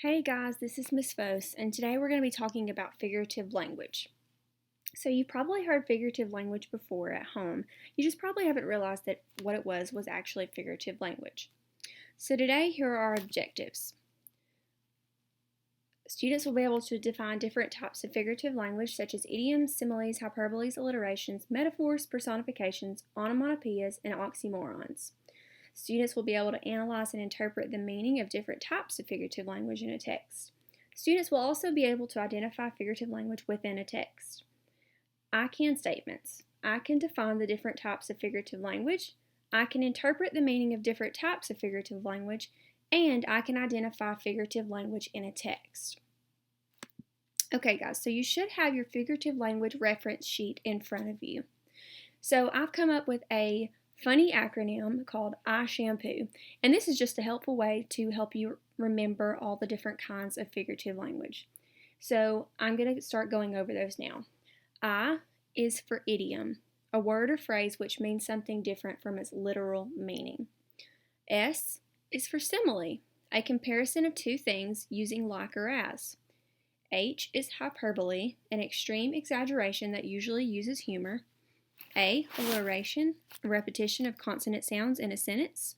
Hey guys, this is Miss Fos, and today we're going to be talking about figurative language. So you've probably heard figurative language before at home. You just probably haven't realized that what it was actually figurative language. So today, here are our objectives. Students will be able to define different types of figurative language such as idioms, similes, hyperboles, alliterations, metaphors, personifications, onomatopoeias, and oxymorons. Students will be able to analyze and interpret the meaning of different types of figurative language in a text. Students will also be able to identify figurative language within a text. I can statements. I can define the different types of figurative language. I can interpret the meaning of different types of figurative language, and I can identify figurative language in a text. Okay, guys, so you should have your figurative language reference sheet in front of you. So I've come up with a funny acronym called iShampoo, and this is just a helpful way to help you remember all the different kinds of figurative language. So I'm going to start going over those now. I is for idiom, a word or phrase which means something different from its literal meaning. S is for simile, a comparison of two things using like or as. H is hyperbole, an extreme exaggeration that usually uses humor. A, alliteration, a repetition of consonant sounds in a sentence.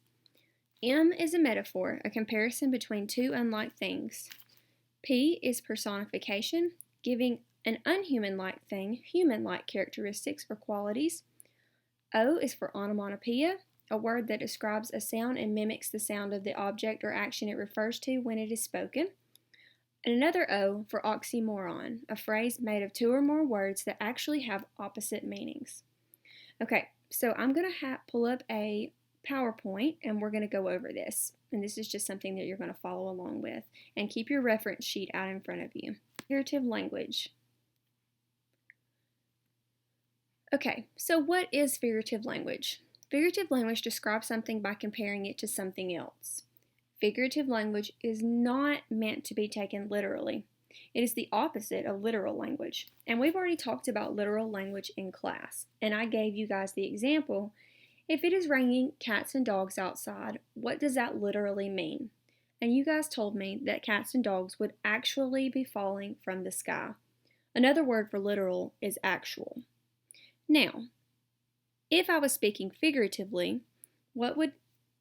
M is a metaphor, a comparison between two unlike things. P is personification, giving an unhuman-like thing human-like characteristics or qualities. O is for onomatopoeia, a word that describes a sound and mimics the sound of the object or action it refers to when it is spoken. And another O for oxymoron, a phrase made of two or more words that actually have opposite meanings. Okay, so I'm going to pull up a PowerPoint and we're going to go over this. And this is just something that you're going to follow along with. And keep your reference sheet out in front of you. Figurative language. Okay, so what is figurative language? Figurative language describes something by comparing it to something else. Figurative language is not meant to be taken literally. It is the opposite of literal language. And we've already talked about literal language in class. And I gave you guys the example. If it is raining cats and dogs outside, what does that literally mean? And you guys told me that cats and dogs would actually be falling from the sky. Another word for literal is actual. Now, if I was speaking figuratively, what would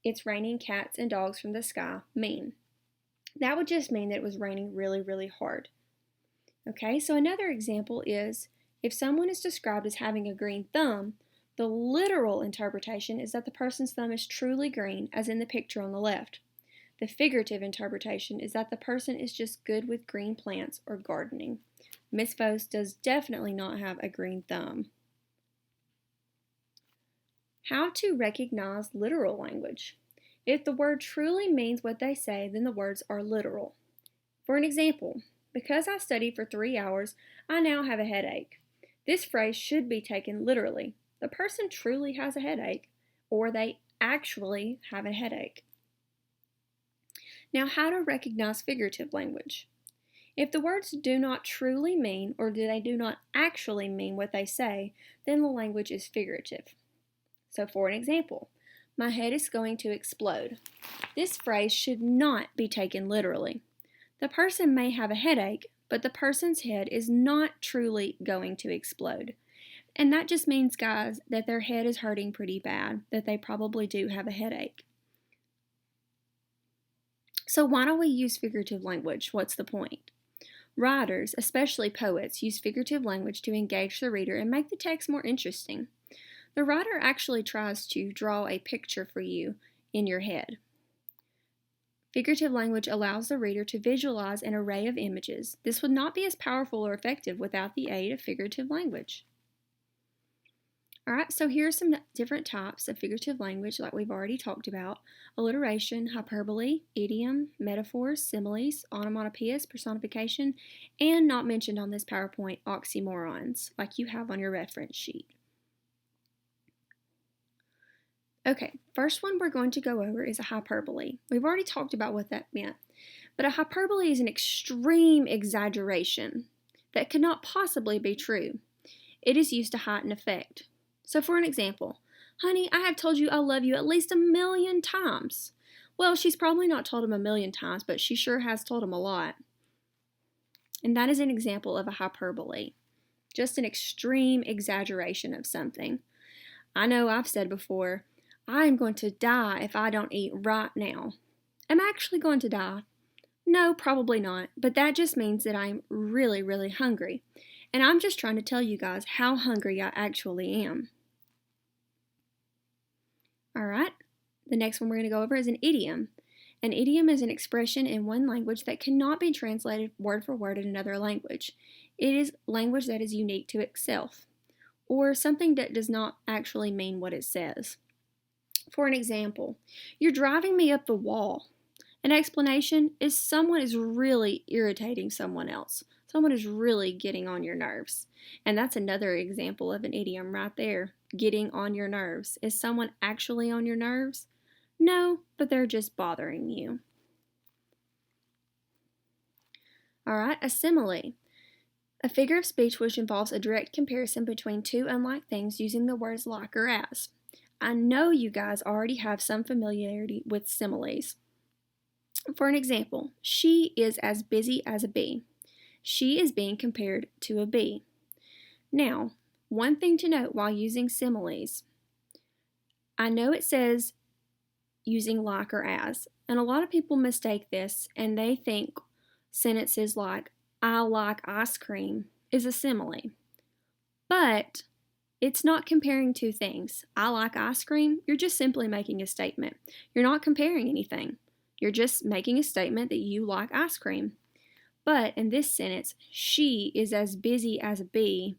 "it's raining cats and dogs from the sky" mean? That would just mean that it was raining really, really hard. Okay, so another example is if someone is described as having a green thumb, the literal interpretation is that the person's thumb is truly green, as in the picture on the left. The figurative interpretation is that the person is just good with green plants or gardening. Miss Fos does definitely not have a green thumb. How to recognize literal language. If the word truly means what they say, then the words are literal. For an example, because I studied for 3 hours, I now have a headache. This phrase should be taken literally. The person truly has a headache, or they actually have a headache. Now, how to recognize figurative language. If the words do not truly mean, or they do not actually mean what they say, then the language is figurative. So for an example, my head is going to explode. This phrase should not be taken literally. The person may have a headache, but the person's head is not truly going to explode. And that just means, guys, that their head is hurting pretty bad, that they probably do have a headache. So why don't we use figurative language? What's the point? Writers, especially poets, use figurative language to engage the reader and make the text more interesting. The writer actually tries to draw a picture for you in your head. Figurative language allows the reader to visualize an array of images. This would not be as powerful or effective without the aid of figurative language. Alright, so here are some different types of figurative language like we've already talked about. Alliteration, hyperbole, idiom, metaphors, similes, onomatopoeias, personification, and not mentioned on this PowerPoint, oxymorons, like you have on your reference sheet. Okay, first one we're going to go over is a hyperbole. We've already talked about what that meant, but a hyperbole is an extreme exaggeration that could not possibly be true. It is used to heighten effect. So for an example, "Honey, I have told you I love you at least 1,000,000 times." Well, she's probably not told him a million times, but she sure has told him a lot. And that is an example of a hyperbole, just an extreme exaggeration of something. I know I've said before, I am going to die if I don't eat right now. Am I actually going to die? No, probably not, but that just means that I'm really, really hungry. And I'm just trying to tell you guys how hungry I actually am. All right, the next one we're going to go over is an idiom. An idiom is an expression in one language that cannot be translated word for word in another language. It is language that is unique to itself, or something that does not actually mean what it says. For an example, you're driving me up the wall. An explanation is someone is really irritating someone else. Someone is really getting on your nerves. And that's another example of an idiom right there. Getting on your nerves. Is someone actually on your nerves? No, but they're just bothering you. All right, a simile. A figure of speech which involves a direct comparison between two unlike things using the words like or as. I know you guys already have some familiarity with similes. For an example, she is as busy as a bee. She is being compared to a bee. Now, one thing to note while using similes, I know it says using like or as, and a lot of people mistake this and they think sentences like I like ice cream is a simile. But it's not comparing two things. I like ice cream, you're just simply making a statement. You're not comparing anything. You're just making a statement that you like ice cream. But in this sentence, she is as busy as a bee.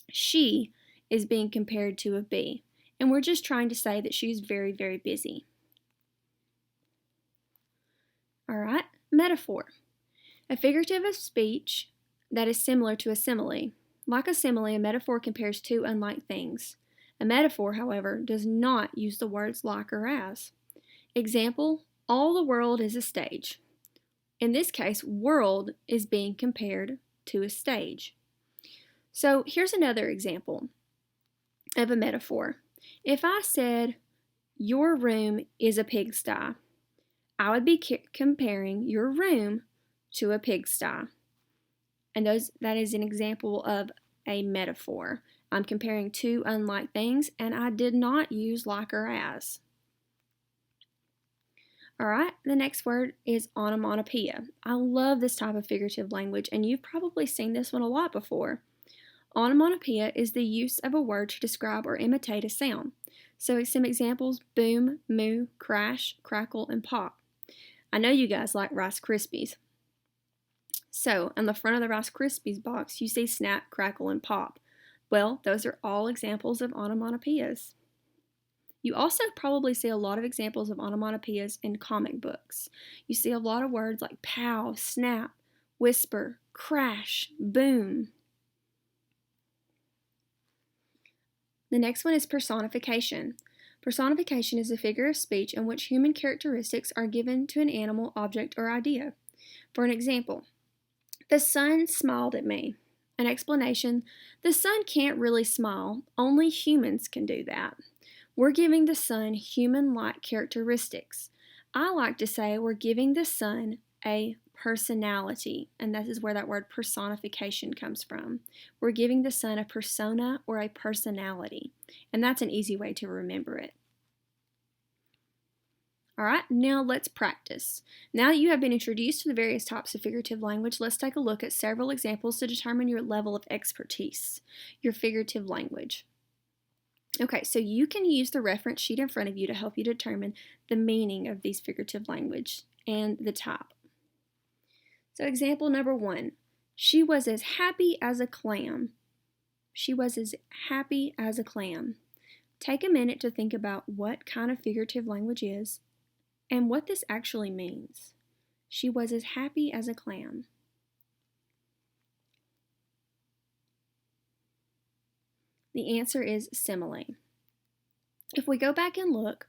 She is being compared to a bee. And we're just trying to say that she's very, very busy. All right, metaphor. A figurative of speech that is similar to a simile. Like a simile, a metaphor compares two unlike things. A metaphor, however, does not use the words like or as. Example, all the world is a stage. In this case, world is being compared to a stage. So here's another example of a metaphor. If I said, your room is a pigsty, I would be comparing your room to a pigsty. And that is an example of a metaphor. I'm comparing two unlike things, and I did not use like or as. All right, the next word is onomatopoeia. I love this type of figurative language, and you've probably seen this one a lot before. Onomatopoeia is the use of a word to describe or imitate a sound. So some examples, boom, moo, crash, crackle, and pop. I know you guys like Rice Krispies. So on the front of the Rice Krispies box, you see snap, crackle, and pop. Well, those are all examples of onomatopoeias. You also probably see a lot of examples of onomatopoeias in comic books. You see a lot of words like pow, snap, whisper, crash, boom. The next one is personification. Personification is a figure of speech in which human characteristics are given to an animal, object, or idea. For an example, the sun smiled at me. An explanation, the sun can't really smile, only humans can do that. We're giving the sun human-like characteristics. I like to say we're giving the sun a personality, and this is where that word personification comes from. We're giving the sun a persona or a personality, and that's an easy way to remember it. All right, now let's practice. Now that you have been introduced to the various types of figurative language, let's take a look at several examples to determine your level of expertise, your figurative language. Okay, so you can use the reference sheet in front of you to help you determine the meaning of these figurative language and the type. So example number 1, she was as happy as a clam. She was as happy as a clam. Take a minute to think about what kind of figurative language is and what this actually means. She was as happy as a clam. The answer is simile. If we go back and look,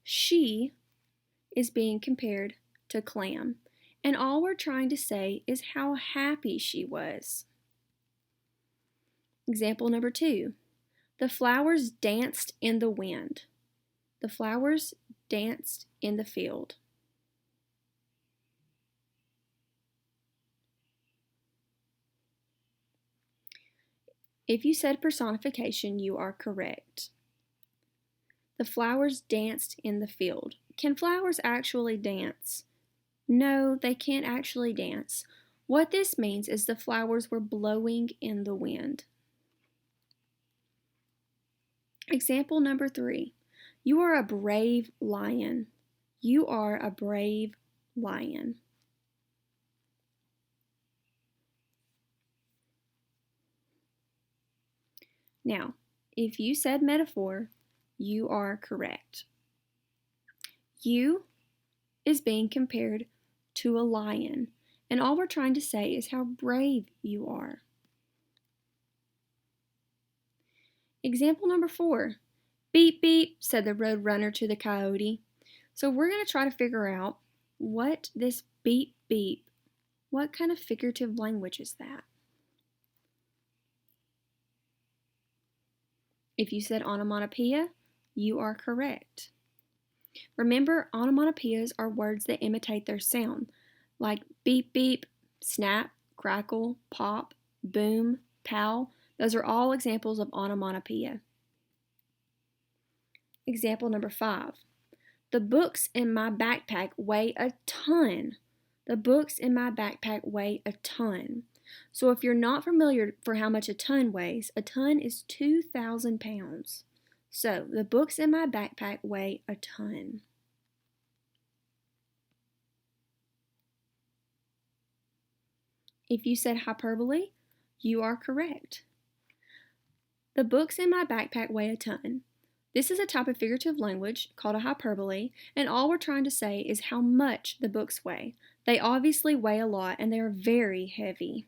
she is being compared to clam, and all we're trying to say is how happy she was. Example number 2, the flowers danced in the wind. The flowers danced in the field. If you said personification, you are correct. The flowers danced in the field. Can flowers actually dance? No, they can't actually dance. What this means is the flowers were blowing in the wind. Example number 3. You are a brave lion. You are a brave lion. Now, if you said metaphor, you are correct. You is being compared to a lion, and all we're trying to say is how brave you are. Example number 4. Beep, beep, said the road runner to the coyote. So we're going to try to figure out what this beep, beep, what kind of figurative language is that? If you said onomatopoeia, you are correct. Remember, onomatopoeias are words that imitate their sound, like beep, beep, snap, crackle, pop, boom, pow. Those are all examples of onomatopoeia. Example number 5. The books in my backpack weigh a ton. The books in my backpack weigh a ton. So if you're not familiar for how much a ton weighs, a ton is 2,000 pounds. So the books in my backpack weigh a ton. If you said hyperbole, you are correct. The books in my backpack weigh a ton. This is a type of figurative language called a hyperbole, and all we're trying to say is how much the books weigh. They obviously weigh a lot, and they are very heavy.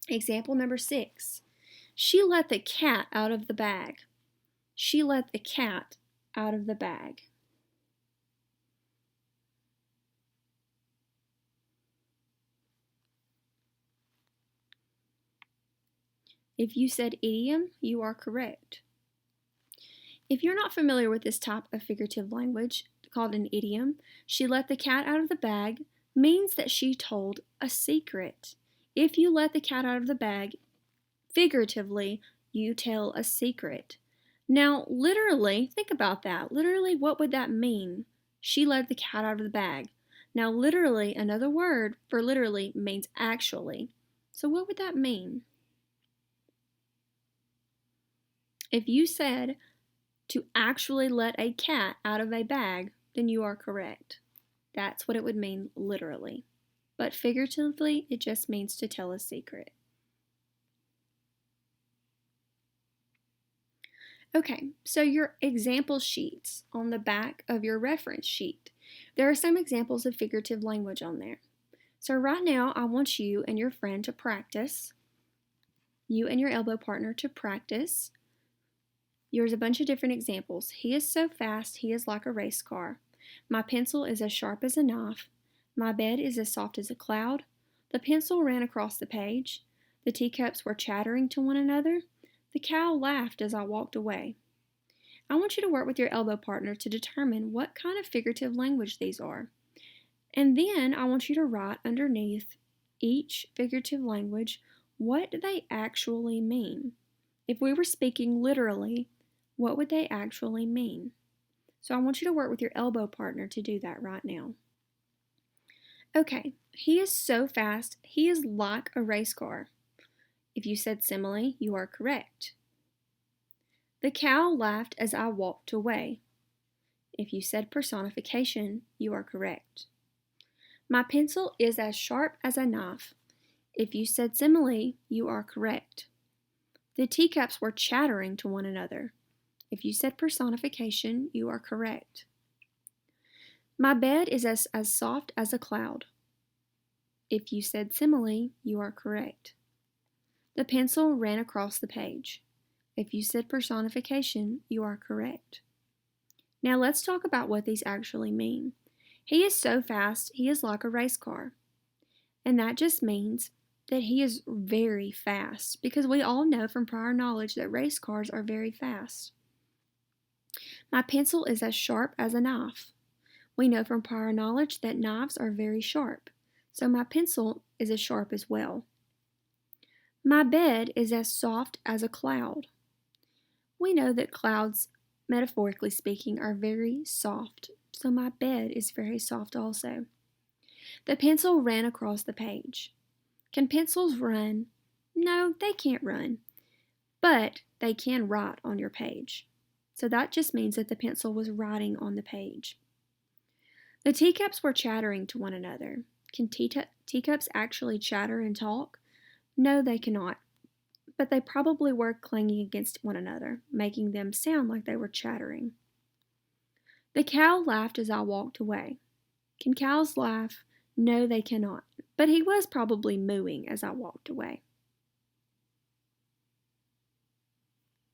Example number 6. She let the cat out of the bag. She let the cat out of the bag. If you said idiom, you are correct. If you're not familiar with this type of figurative language called an idiom, she let the cat out of the bag means that she told a secret. If you let the cat out of the bag, figuratively, you tell a secret. Now, literally, think about that. Literally, what would that mean? She let the cat out of the bag. Now, literally, another word for literally means actually. So what would that mean? If you said to actually let a cat out of a bag, then you are correct. That's what it would mean literally. But figuratively, it just means to tell a secret. Okay, so your example sheets on the back of your reference sheet. There are some examples of figurative language on there. So right now, I want you and your friend to practice. You and your elbow partner to practice. Here's a bunch of different examples. He is so fast, he is like a race car. My pencil is as sharp as a knife. My bed is as soft as a cloud. The pencil ran across the page. The teacups were chattering to one another. The cow laughed as I walked away. I want you to work with your elbow partner to determine what kind of figurative language these are. And then I want you to write underneath each figurative language, what do they actually mean? If we were speaking literally, what would they actually mean? So I want you to work with your elbow partner to do that right now. Okay, he is so fast, he is like a race car. If you said simile, you are correct. The cow laughed as I walked away. If you said personification, you are correct. My pencil is as sharp as a knife. If you said simile, you are correct. The teacups were chattering to one another. If you said personification, you are correct. My bed is as soft as a cloud. If you said simile, you are correct. The pencil ran across the page. If you said personification, you are correct. Now let's talk about what these actually mean. He is so fast, he is like a race car. And that just means that he is very fast, because we all know from prior knowledge that race cars are very fast. My pencil is as sharp as a knife. We know from prior knowledge that knives are very sharp, so my pencil is as sharp as well. My bed is as soft as a cloud. We know that clouds, metaphorically speaking, are very soft, so my bed is very soft also. The pencil ran across the page. Can pencils run? No, they can't run, but they can write on your page. So that just means that the pencil was writing on the page. The teacups were chattering to one another. Can teacups actually chatter and talk? No, they cannot, but they probably were clanging against one another, making them sound like they were chattering. The cow laughed as I walked away. Can cows laugh? No, they cannot, but he was probably mooing as I walked away.